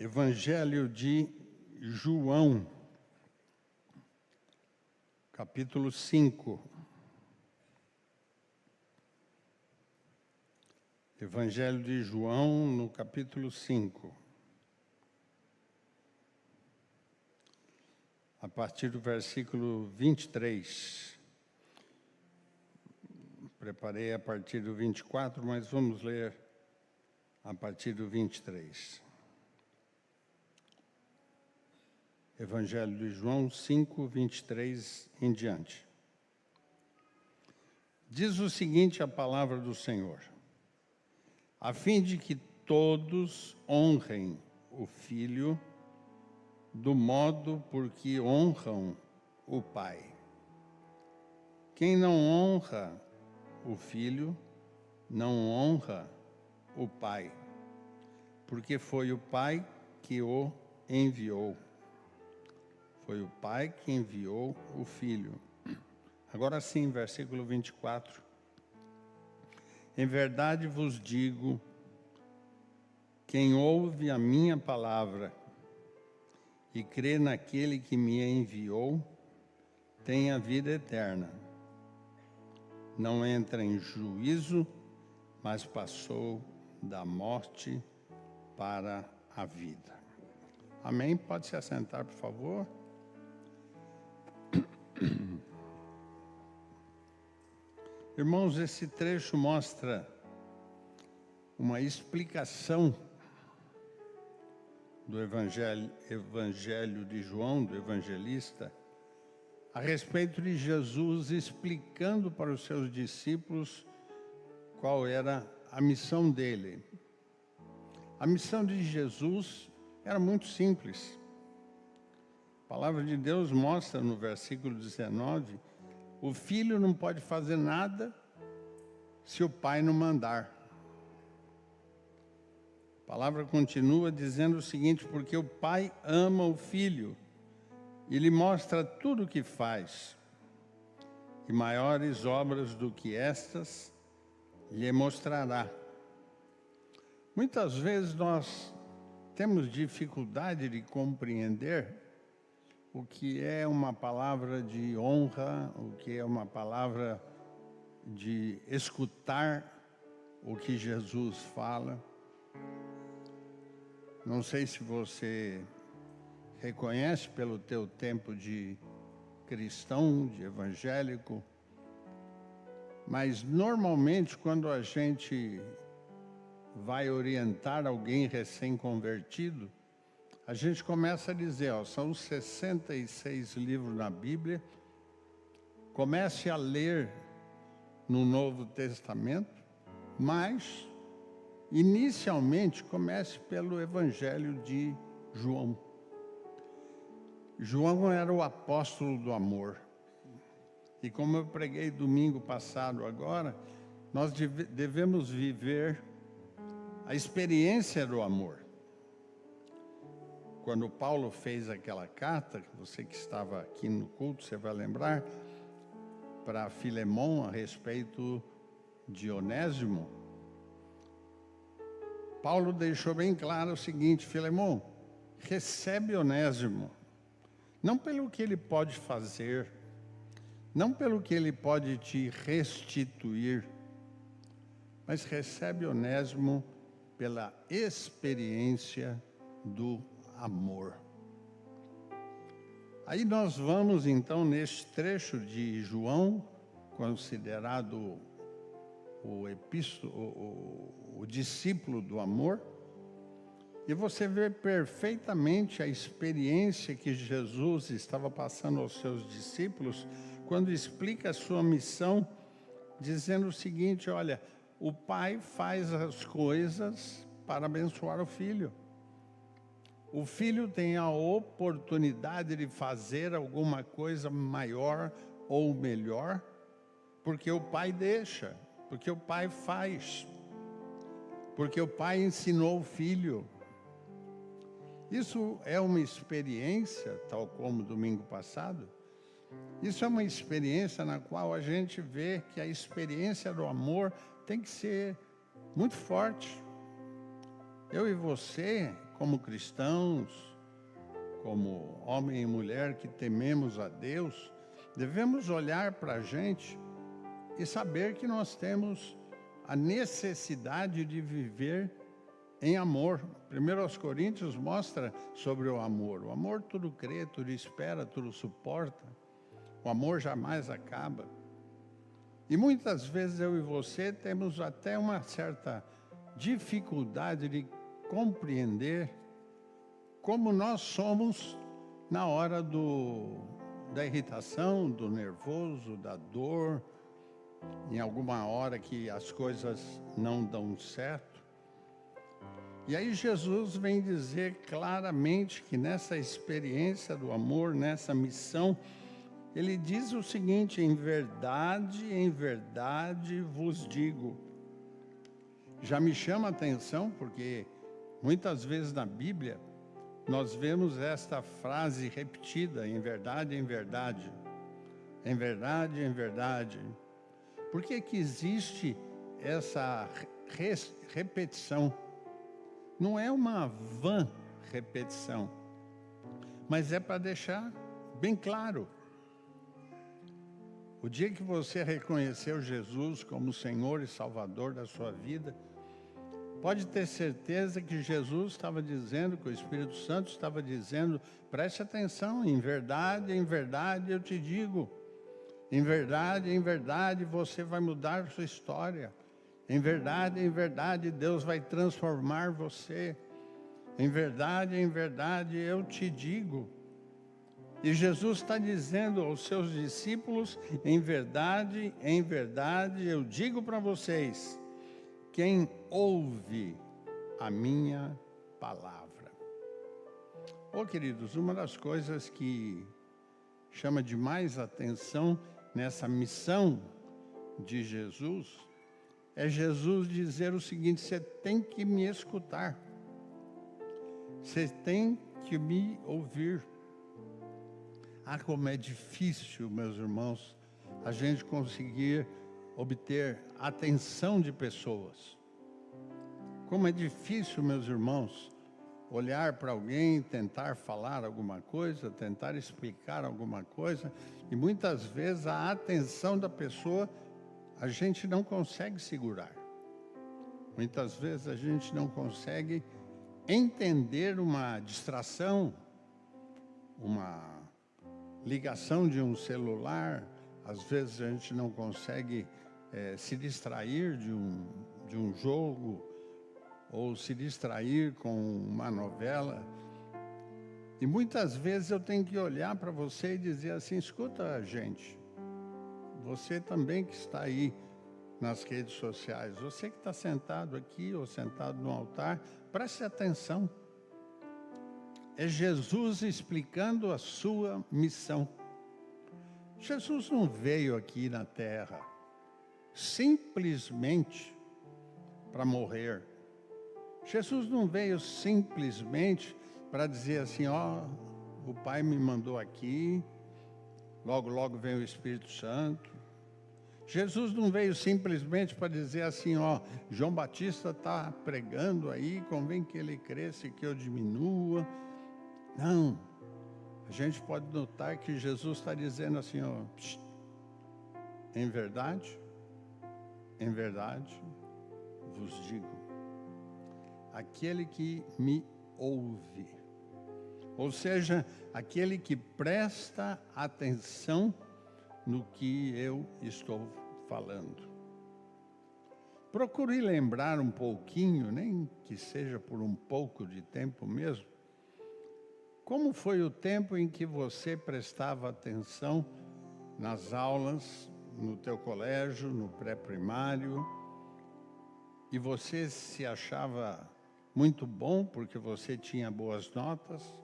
Evangelho de João, capítulo 5. Evangelho de João, no capítulo 5. A partir do versículo 23. Preparei a partir do 24, mas vamos ler a partir do 23. Evangelho de João 5, 23 em diante. Diz o seguinte a palavra do Senhor: a fim de que todos honrem o Filho do modo por que honram o Pai. Quem não honra o Filho, não honra o Pai, porque foi o Pai que o enviou. Foi o Pai que enviou o Filho. Agora sim, versículo 24. Em verdade vos digo, quem ouve a minha palavra e crê naquele que me enviou, tem a vida eterna. Não entra em juízo, mas passou da morte para a vida. Amém? Pode se assentar, por favor. Irmãos, esse trecho mostra uma explicação do Evangelho de João, do evangelista, a respeito de Jesus explicando para os seus discípulos qual era a missão dele. A missão de Jesus era muito simples. A palavra de Deus mostra no versículo 19, o filho não pode fazer nada se o pai não mandar. A palavra continua dizendo o seguinte: porque o pai ama o filho e lhe mostra tudo o que faz, e maiores obras do que estas lhe mostrará. Muitas vezes nós temos dificuldade de compreender o que é uma palavra de honra, o que é uma palavra de escutar o que Jesus fala. Não sei se você reconhece pelo teu tempo de cristão, de evangélico, mas normalmente quando a gente vai orientar alguém recém-convertido, a gente começa a dizer, são 66 livros na Bíblia, comece a ler no Novo Testamento, mas, inicialmente, comece pelo Evangelho de João. João era o apóstolo do amor. E como eu preguei domingo passado agora, nós devemos viver a experiência do amor. Quando Paulo fez aquela carta, você que estava aqui no culto, você vai lembrar, para Filemão a respeito de Onésimo, Paulo deixou bem claro o seguinte: Filemão, recebe Onésimo, não pelo que ele pode fazer, não pelo que ele pode te restituir, mas recebe Onésimo pela experiência do amor. Aí nós vamos então neste trecho de João, considerado o discípulo do amor, e você vê perfeitamente a experiência que Jesus estava passando aos seus discípulos quando explica a sua missão, dizendo o seguinte: olha, o pai faz as coisas para abençoar o filho. O filho tem a oportunidade de fazer alguma coisa maior ou melhor, porque o pai deixa, porque o pai faz, porque o pai ensinou o filho. Isso é uma experiência, tal como domingo passado, isso é uma experiência na qual a gente vê que a experiência do amor tem que ser muito forte. Eu e você, como cristãos, como homem e mulher que tememos a Deus, devemos olhar para a gente e saber que nós temos a necessidade de viver em amor. 1 Coríntios mostra sobre o amor. O amor tudo crê, tudo espera, tudo suporta. O amor jamais acaba. E muitas vezes eu e você temos até uma certa dificuldade de compreender como nós somos na hora da irritação, do nervoso, da dor, em alguma hora que as coisas não dão certo. E aí Jesus vem dizer claramente que nessa experiência do amor, nessa missão, ele diz o seguinte: em verdade vos digo. Já me chama a atenção porque muitas vezes na Bíblia nós vemos esta frase repetida: em verdade, em verdade. Em verdade, em verdade. Por que que existe essa repetição? Não é uma vã repetição, mas é para deixar bem claro. O dia que você reconheceu Jesus como Senhor e Salvador da sua vida, pode ter certeza que Jesus estava dizendo, que o Espírito Santo estava dizendo: preste atenção, em verdade eu te digo. Em verdade você vai mudar a sua história. Em verdade Deus vai transformar você. Em verdade eu te digo. E Jesus está dizendo aos seus discípulos: em verdade eu digo para vocês, quem ouve a minha palavra. Oh, queridos, uma das coisas que chama demais atenção nessa missão de Jesus é Jesus dizer o seguinte: você tem que me escutar, você tem que me ouvir. Ah, como é difícil, meus irmãos, a gente conseguir obter a atenção de pessoas. Como é difícil, meus irmãos, olhar para alguém, tentar falar alguma coisa, tentar explicar alguma coisa, e muitas vezes a atenção da pessoa a gente não consegue segurar. Muitas vezes a gente não consegue entender uma distração, uma ligação de um celular. Às vezes a gente não consegue se distrair de um jogo, ou se distrair com uma novela. E muitas vezes eu tenho que olhar para você e dizer assim: escuta, gente, você também que está aí nas redes sociais, você que está sentado aqui ou sentado no altar, preste atenção. É Jesus explicando a sua missão. Jesus não veio aqui na terra simplesmente para morrer. Jesus não veio simplesmente para dizer assim: ó, o Pai me mandou aqui, logo vem o Espírito Santo. Jesus não veio simplesmente para dizer assim: ó, João Batista está pregando aí, convém que ele cresça e que eu diminua. Não, a gente pode notar que Jesus está dizendo assim: ó, em verdade vos digo, aquele que me ouve, ou seja, aquele que presta atenção no que eu estou falando. Procure lembrar um pouquinho, nem que seja por um pouco de tempo mesmo, como foi o tempo em que você prestava atenção nas aulas, no teu colégio, no pré-primário, e você se achava muito bom porque você tinha boas notas?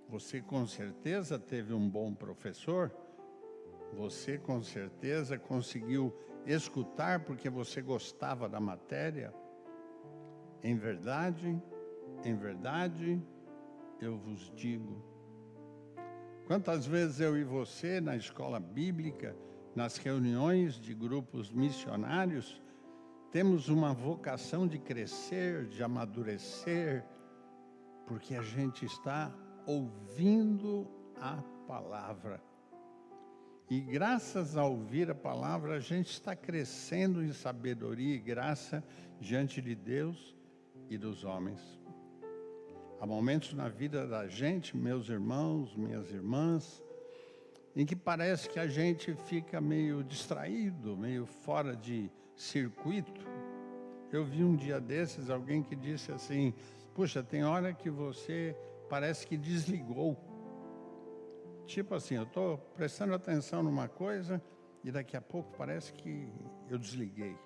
Você com certeza teve um bom professor? Você com certeza conseguiu escutar porque você gostava da matéria? Em verdade eu vos digo. Quantas vezes eu e você, na escola bíblica, nas reuniões de grupos missionários, temos uma vocação de crescer, de amadurecer, porque a gente está ouvindo a palavra. E graças a ouvir a palavra, a gente está crescendo em sabedoria e graça diante de Deus e dos homens. Há momentos na vida da gente, meus irmãos, minhas irmãs, em que parece que a gente fica meio distraído, meio fora de circuito. Eu vi um dia desses alguém que disse assim: puxa, tem hora que você parece que desligou. Tipo assim, eu estou prestando atenção numa coisa e daqui a pouco parece que eu desliguei.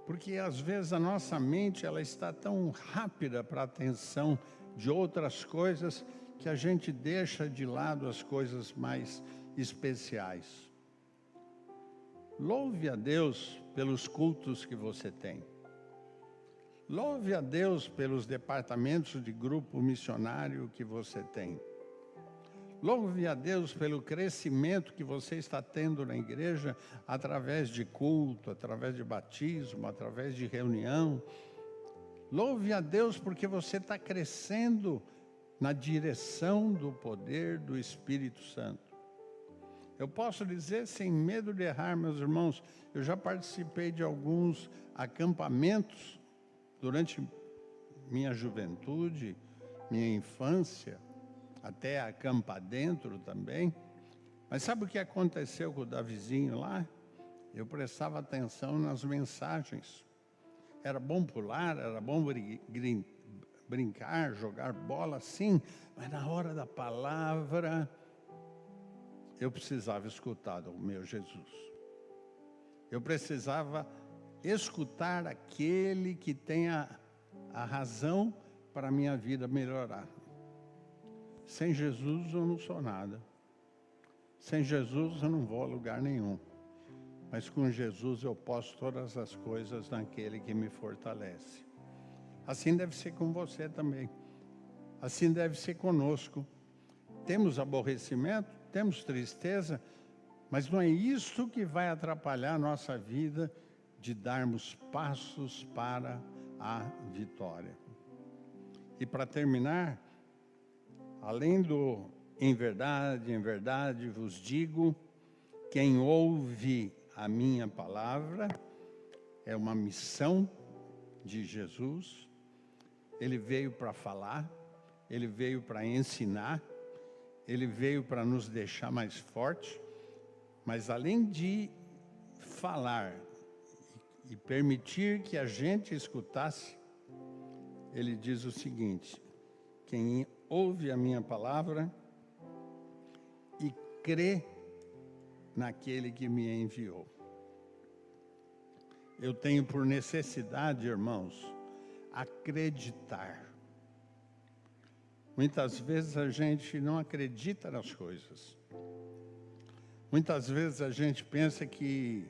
Porque às vezes a nossa mente ela está tão rápida para a atenção de outras coisas que a gente deixa de lado as coisas mais especiais. Louve a Deus pelos cultos que você tem. Louve a Deus pelos departamentos de grupo missionário que você tem. Louve a Deus pelo crescimento que você está tendo na igreja através de culto, através de batismo, através de reunião. Louve a Deus porque você está crescendo na direção do poder do Espírito Santo. Eu posso dizer sem medo de errar, meus irmãos, eu já participei de alguns acampamentos durante minha juventude, minha infância, até acampar dentro também. Mas sabe o que aconteceu com o Davizinho lá? Eu prestava atenção nas mensagens. Era bom pular, era bom brincar, jogar bola, sim, mas na hora da palavra, eu precisava escutar o meu Jesus. Eu precisava escutar aquele que tem a razão para a minha vida melhorar. Sem Jesus eu não sou nada. Sem Jesus eu não vou a lugar nenhum. Mas com Jesus eu posso todas as coisas naquele que me fortalece. Assim deve ser com você também. Assim deve ser conosco. Temos aborrecimento, temos tristeza, mas não é isso que vai atrapalhar a nossa vida de darmos passos para a vitória. E para terminar, além do em verdade vos digo, quem ouve a minha palavra, é uma missão de Jesus. Ele veio para falar, ele veio para ensinar, ele veio para nos deixar mais fortes, mas além de falar e permitir que a gente escutasse, ele diz o seguinte: quem ouve a minha palavra e crê naquele que me enviou. Eu tenho por necessidade, irmãos, acreditar. Muitas vezes a gente não acredita nas coisas. Muitas vezes a gente pensa que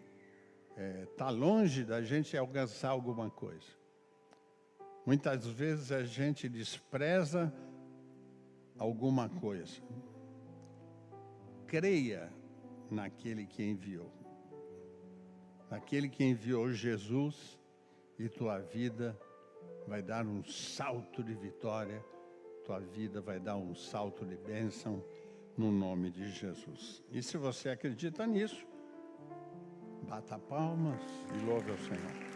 está longe da gente alcançar alguma coisa. Muitas vezes a gente despreza alguma coisa. Creia naquele que enviou. Naquele que enviou Jesus, e tua vida vai dar um salto de vitória, tua vida vai dar um salto de bênção no nome de Jesus. E se você acredita nisso, bata palmas e louve ao Senhor.